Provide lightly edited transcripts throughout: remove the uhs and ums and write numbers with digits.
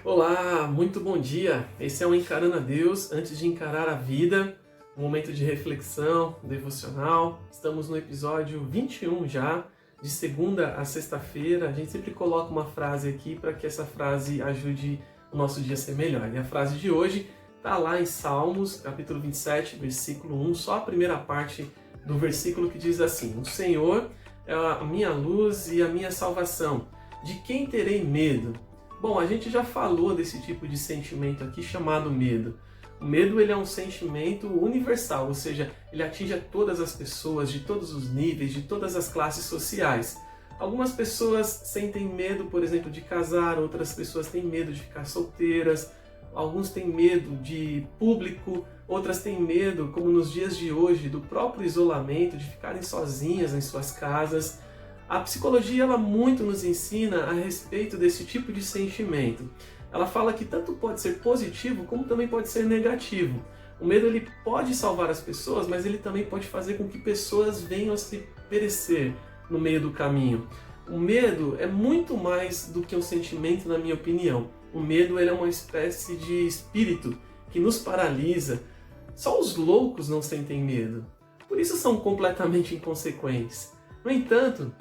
Olá, muito bom dia. Esse é o Encarando a Deus antes de encarar a vida, um momento de reflexão, devocional. Estamos no episódio 21 já, de segunda a sexta-feira. A gente sempre coloca uma frase aqui para que essa frase ajude o nosso dia a ser melhor. E a frase de hoje está lá em Salmos, capítulo 27, versículo 1, só a primeira parte do versículo que diz assim: O Senhor é a minha luz e a minha salvação. De quem terei medo? Bom, a gente já falou desse tipo de sentimento aqui chamado medo. O medo ele é um sentimento universal, ou seja, ele atinge a todas as pessoas, de todos os níveis, de todas as classes sociais. Algumas pessoas sentem medo, por exemplo, de casar, outras pessoas têm medo de ficar solteiras, alguns têm medo de público, outras têm medo, como nos dias de hoje, do próprio isolamento, de ficarem sozinhas em suas casas. A psicologia ela muito nos ensina a respeito desse tipo de sentimento. Ela fala que tanto pode ser positivo como também pode ser negativo. O medo ele pode salvar as pessoas, mas ele também pode fazer com que pessoas venham a se perecer no meio do caminho. O medo é muito mais do que um sentimento, na minha opinião. O medo ele é uma espécie de espírito que nos paralisa. Só os loucos não sentem medo. Por isso são completamente inconsequentes. No entanto,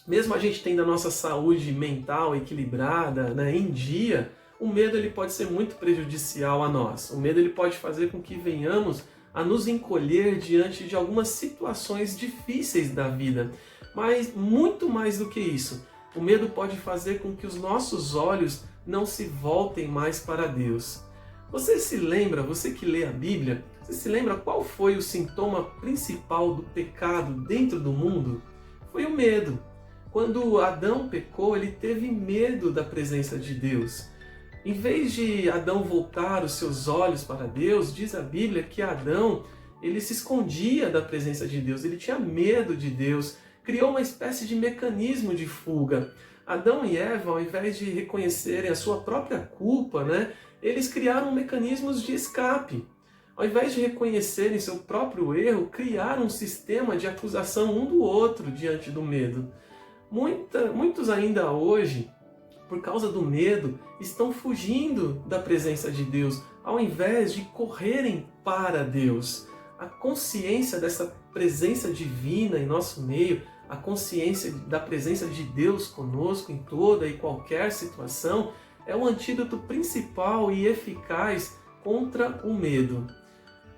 mesmo a gente tendo a nossa saúde mental equilibrada, em dia, o medo ele pode ser muito prejudicial a nós. O medo ele pode fazer com que venhamos a nos encolher diante de algumas situações difíceis da vida. Mas muito mais do que isso, o medo pode fazer com que os nossos olhos não se voltem mais para Deus. Você se lembra, você que lê a Bíblia, você se lembra qual foi o sintoma principal do pecado dentro do mundo? Foi o medo. Quando Adão pecou, ele teve medo da presença de Deus. Em vez de Adão voltar os seus olhos para Deus, diz a Bíblia que Adão ele se escondia da presença de Deus, ele tinha medo de Deus, criou uma espécie de mecanismo de fuga. Adão e Eva, ao invés de reconhecerem a sua própria culpa, eles criaram mecanismos de escape. Ao invés de reconhecerem seu próprio erro, criaram um sistema de acusação um do outro diante do medo. Muitos ainda hoje, por causa do medo, estão fugindo da presença de Deus, ao invés de correrem para Deus. A consciência dessa presença divina em nosso meio, a consciência da presença de Deus conosco em toda e qualquer situação, é o antídoto principal e eficaz contra o medo.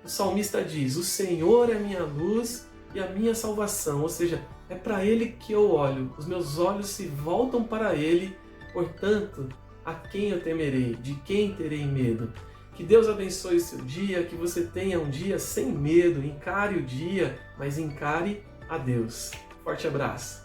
O salmista diz: O Senhor é a minha luz e a minha salvação, ou seja, é para Ele que eu olho, os meus olhos se voltam para Ele, portanto, a quem eu temerei, de quem terei medo? Que Deus abençoe o seu dia, que você tenha um dia sem medo, encare o dia, mas encare a Deus. Forte abraço!